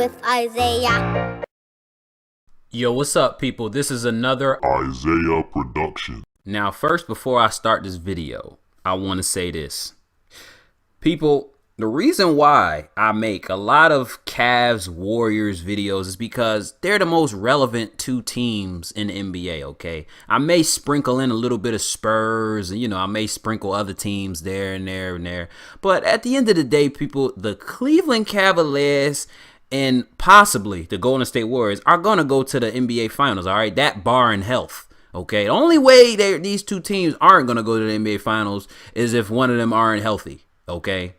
with Isaiah. Yo, what's up, people? This is another Isaiah production. Now, first, before I start this video, I want to say this. People, the reason why I make a lot of Cavs Warriors videos is because they're the most relevant two teams in the NBA, okay? I may sprinkle in a little bit of Spurs, and, I may sprinkle other teams there and there and there. But at the end of the day, people, the Cleveland Cavaliers and possibly the Golden State Warriors are going to go to the NBA Finals, all right? That barring health. Okay, the only way these two teams aren't going to go to the NBA Finals is if one of them aren't healthy, okay?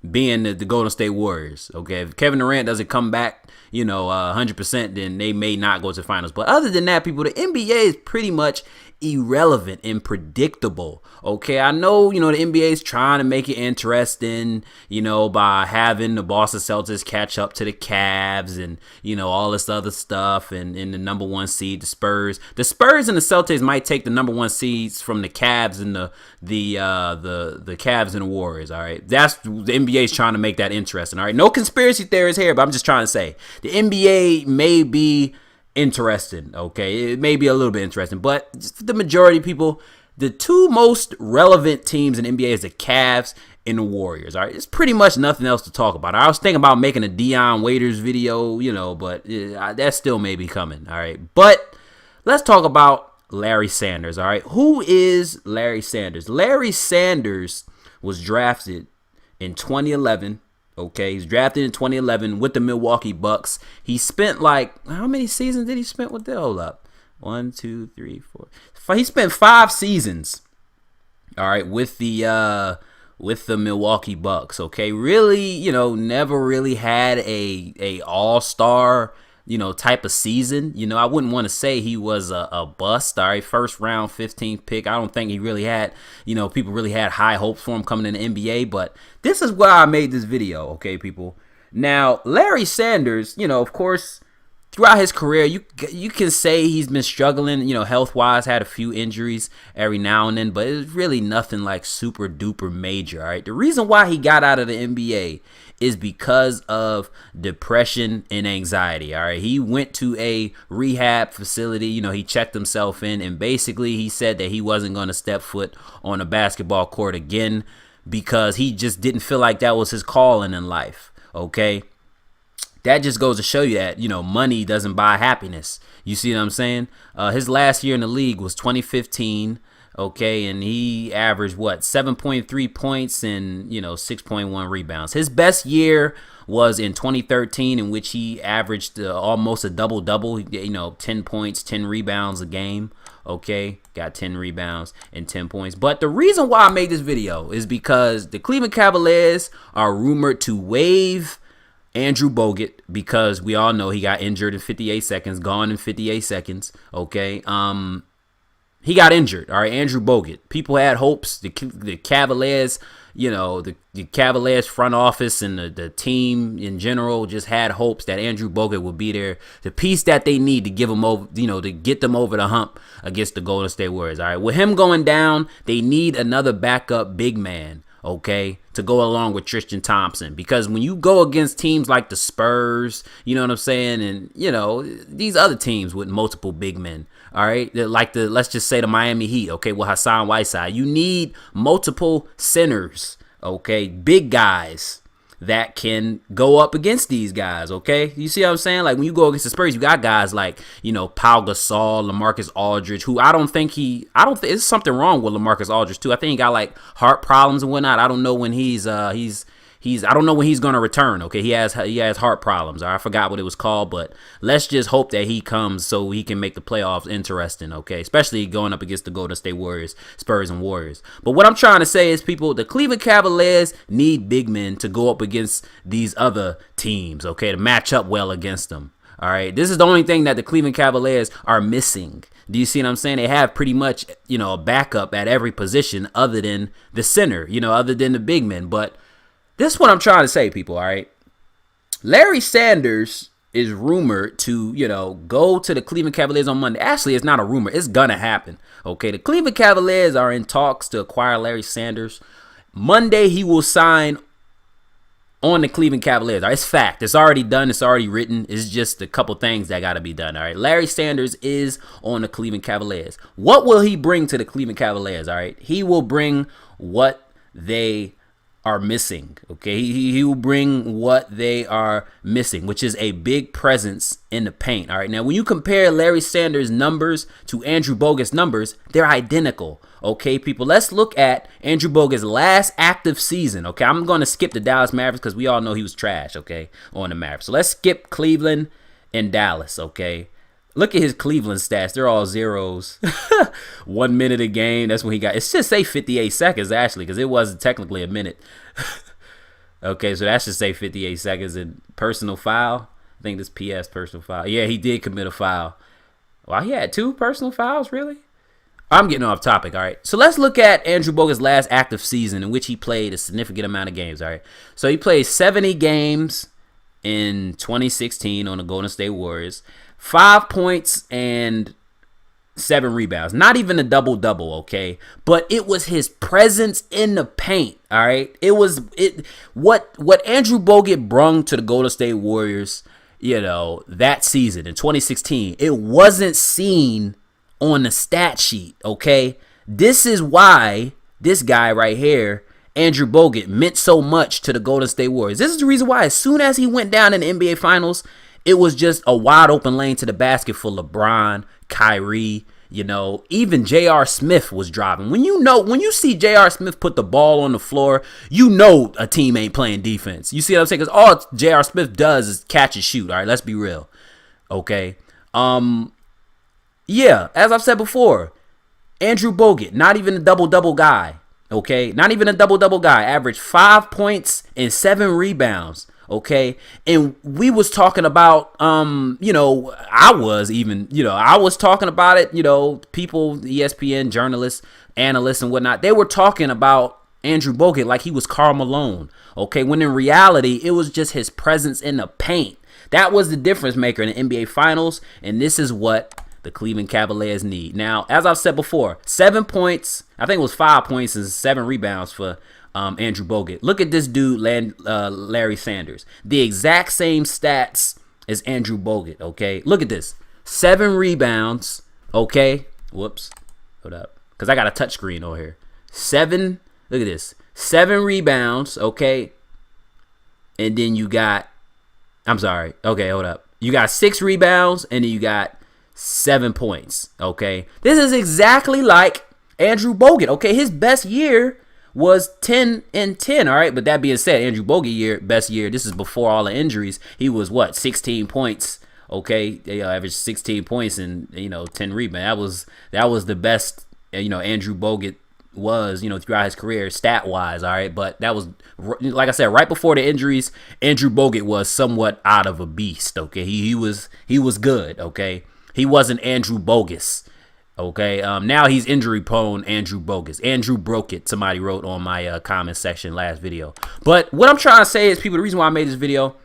Being the Golden State Warriors, okay? If Kevin Durant doesn't come back, 100%, then they may not go to the finals. But other than that, people, the NBA is pretty much irrelevant and predictable, okay? I know, the NBA is trying to make it interesting, by having the Boston Celtics catch up to the Cavs and, all this other stuff, and in the number one seed, the Spurs. The Spurs and the Celtics might take the number one seeds from the Cavs and the Cavs and the Warriors, all right? That's the NBA is trying to make that interesting, all right? No conspiracy theories here, but I'm just trying to say the NBA may be interesting, okay? It may be a little bit interesting, but the majority of people, the two most relevant teams in the NBA is the Cavs and the Warriors, all right? It's pretty much nothing else to talk about. I was thinking about making a Dion Waiters video, but that still may be coming, all right? But let's talk about Larry Sanders, all right? Who is Larry Sanders? Larry Sanders was drafted in 2011. Okay, he's drafted in 2011 with the Milwaukee Bucks. He spent how many seasons did he spend with them? Hold up. 1, 2, 3, 4. He spent 5 seasons, all right, with the Milwaukee Bucks. Okay, really, never really had a all-star, type of season. I wouldn't want to say he was a bust, all right? First round, 15th pick. I don't think he really had, people really had high hopes for him coming in the NBA, but this is why I made this video, okay, people? Now, Larry Sanders, of course, throughout his career, you can say he's been struggling, health-wise, had a few injuries every now and then, but it's really nothing like super-duper major, all right? The reason why he got out of the NBA is because of depression and anxiety, all right? He went to a rehab facility, he checked himself in, and basically he said that he wasn't going to step foot on a basketball court again because he just didn't feel like that was his calling in life, okay? That just goes to show you that, money doesn't buy happiness. You see what I'm saying? His last year in the league was 2015, okay, and he averaged, 7.3 points and, 6.1 rebounds. His best year was in 2013, in which he averaged almost a double-double, 10 points, 10 rebounds a game, okay? Got 10 rebounds and 10 points. But the reason why I made this video is because the Cleveland Cavaliers are rumored to waive Andrew Bogut, because we all know he got injured in 58 seconds, gone in 58 seconds, okay? He got injured, all right, Andrew Bogut. People had hopes, the Cavaliers, the Cavaliers front office and the team in general just had hopes that Andrew Bogut would be there, the piece that they need to give them over, to get them over the hump against the Golden State Warriors, all right? With him going down, they need another backup big man, okay, to go along with Tristan Thompson, because when you go against teams like the Spurs, you know what I'm saying, and these other teams with multiple big men, all right, let's just say the Miami Heat, okay, with Hassan Whiteside, you need multiple centers, okay, big guys that can go up against these guys, okay? You see what I'm saying? Like when you go against the Spurs, you got guys like, Pau Gasol, LaMarcus Aldridge, who I don't think there's something wrong with LaMarcus Aldridge too. I think he got heart problems and whatnot. I don't know when I don't know when he's going to return, okay? He has heart problems. I forgot what it was called, but let's just hope that he comes so he can make the playoffs interesting, okay? Especially going up against the Golden State Warriors, Spurs and Warriors. But what I'm trying to say is, people, the Cleveland Cavaliers need big men to go up against these other teams, okay? To match up well against them, all right? This is the only thing that the Cleveland Cavaliers are missing. Do you see what I'm saying? They have pretty much, a backup at every position other than the center, other than the big men, but this is what I'm trying to say, people, all right? Larry Sanders is rumored to, go to the Cleveland Cavaliers on Monday. Actually, it's not a rumor. It's going to happen, okay? The Cleveland Cavaliers are in talks to acquire Larry Sanders. Monday, he will sign on the Cleveland Cavaliers. All right, it's fact. It's already done. It's already written. It's just a couple things that got to be done. All right, Larry Sanders is on the Cleveland Cavaliers. What will he bring to the Cleveland Cavaliers? All right, he will bring what they are missing. Okay, he will bring what they are missing, which is a big presence in the paint. All right, now when you compare Larry Sanders' numbers to Andrew Bogut's numbers, they're identical. Okay, people, let's look at Andrew Bogut's last active season. Okay, I'm going to skip the Dallas Mavericks because we all know he was trash, okay, on the Mavericks. So let's skip Cleveland and Dallas, okay. Look at his Cleveland stats. They're all zeros. 1 minute a game. That's when he got. It should say 58 seconds, actually, because it wasn't technically a minute. Okay, so that should say 58 seconds. And personal foul. I think this PS personal foul. Yeah, he did commit a foul. Wow, he had 2 personal fouls, really? I'm getting off topic, all right? So let's look at Andrew Bogut's last active season in which he played a significant amount of games, all right? So he played 70 games in 2016 on the Golden State Warriors. 5 points and 7 rebounds. Not even a double-double, okay? But it was his presence in the paint, all right? What Andrew Bogut brung to the Golden State Warriors, that season in 2016, it wasn't seen on the stat sheet, okay? This is why this guy right here, Andrew Bogut, meant so much to the Golden State Warriors. This is the reason why as soon as he went down in the NBA Finals, it was just a wide open lane to the basket for LeBron, Kyrie, even J.R. Smith was driving. When you see J.R. Smith put the ball on the floor, a team ain't playing defense. You see what I'm saying? Because all J.R. Smith does is catch and shoot. All right, let's be real. Okay. Yeah, as I've said before, Andrew Bogut, not even a double-double guy. Okay, not even a double-double guy. Averaged 5 points and 7 rebounds. Okay, and we was talking about, I was talking about it, people, ESPN, journalists, analysts, and whatnot, they were talking about Andrew Bogut like he was Karl Malone, okay, when in reality, it was just his presence in the paint. That was the difference maker in the NBA Finals, and this is what the Cleveland Cavaliers need. Now, as I've said before, 7 points, I think it was 5 points and 7 rebounds for Andrew Bogut. Look at this dude, Larry Sanders. The exact same stats as Andrew Bogut, okay? Look at this. 7 rebounds, okay? Whoops. Hold up. Because I got a touchscreen over here. 7, look at this. 7 rebounds, okay? And then you got, okay, hold up. You got 6 rebounds, and then you got 7 points, okay? This is exactly like Andrew Bogut, okay? His best year was 10 and 10, all right? But that being said, Andrew Bogut best year, this is before all the injuries. He was, 16 points, okay? They averaged 16 points and, 10 rebounds. That was the best, Andrew Bogut was, throughout his career, stat-wise, all right? But that was, like I said, right before the injuries, Andrew Bogut was somewhat out of a beast, okay? He was good, okay? He wasn't Andrew Bogus. Okay, now he's injury prone. Andrew Bogus. Andrew broke it. Somebody wrote on my comment section last video. But what I'm trying to say is, people, the reason why I made this video,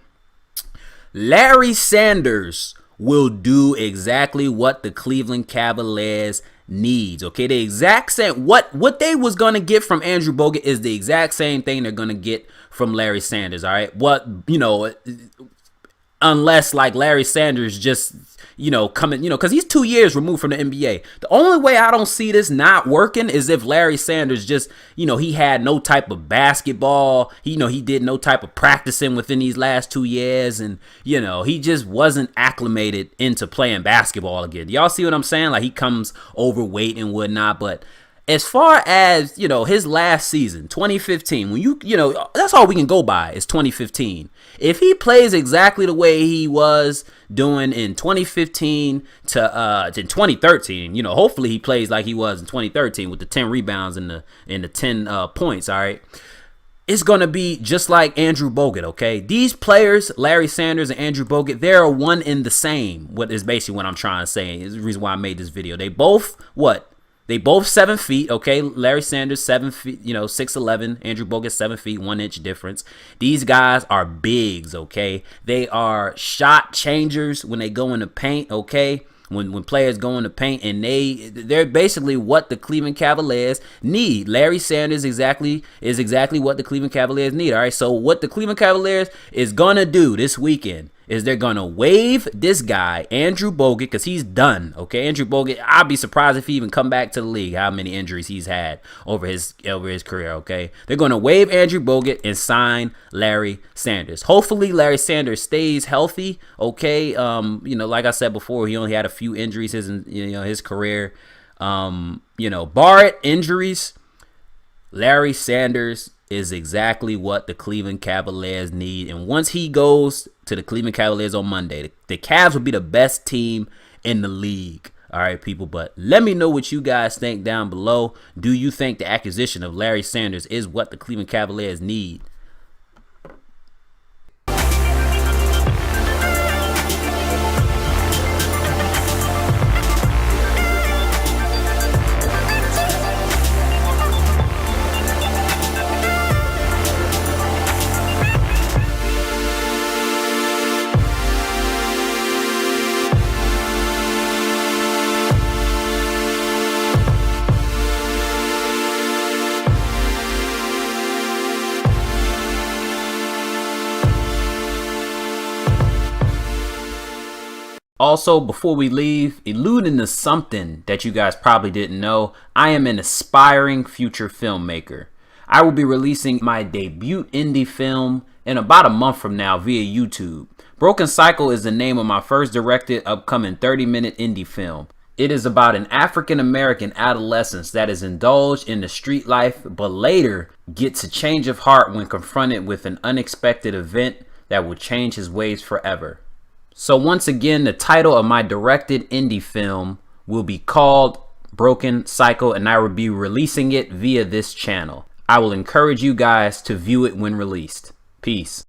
Larry Sanders will do exactly what the Cleveland Cavaliers needs. Okay, the exact same what they was gonna get from Andrew Bogut is the exact same thing they're gonna get from Larry Sanders. All right, unless like Larry Sanders just coming, because he's 2 years removed from the NBA. The only way I don't see this not working is if Larry Sanders just, he had no type of basketball. He did no type of practicing within these last 2 years. And, he just wasn't acclimated into playing basketball again. Y'all see what I'm saying? Like, he comes overweight and whatnot. But as far as, his last season, 2015, when that's all we can go by is 2015. If he plays exactly the way he was doing in 2015 to 2013, hopefully he plays like he was in 2013 with the 10 rebounds and the 10 points, all right? It's going to be just like Andrew Bogut, okay? These players, Larry Sanders and Andrew Bogut, they're one in the same, what is basically what I'm trying to say. Is the reason why I made this video. They both, They both 7 feet, okay? Larry Sanders, 7 feet, 6'11". Andrew Bogut, 7 feet, 1 inch difference. These guys are bigs, okay? They are shot changers when they go in the paint, okay? when players go in the paint, and they're basically what the Cleveland Cavaliers need. Larry Sanders is exactly what the Cleveland Cavaliers need. All right, so what the Cleveland Cavaliers is gonna do this weekend is they're gonna waive this guy, Andrew Bogut, because he's done. Okay, Andrew Bogut, I'd be surprised if he even come back to the league. How many injuries he's had over his career. Okay, they're gonna waive Andrew Bogut and sign Larry Sanders. Hopefully, Larry Sanders stays healthy. Okay, like I said before, he only had a few injuries his career. Bar injuries, Larry Sanders is exactly what the Cleveland Cavaliers need. And once he goes to the Cleveland Cavaliers on Monday, the Cavs will be the best team in the league. All right, people, but let me know what you guys think down below. Do you think the acquisition of Larry Sanders is what the Cleveland Cavaliers need? Also, before we leave, alluding to something that you guys probably didn't know, I am an aspiring future filmmaker. I will be releasing my debut indie film in about a month from now via YouTube. Broken Cycle is the name of my first directed upcoming 30-minute indie film. It is about an African-American adolescent that is indulged in the street life, but later gets a change of heart when confronted with an unexpected event that will change his ways forever. So once again, the title of my directed indie film will be called Broken Cycle, and I will be releasing it via this channel. I will encourage you guys to view it when released. Peace.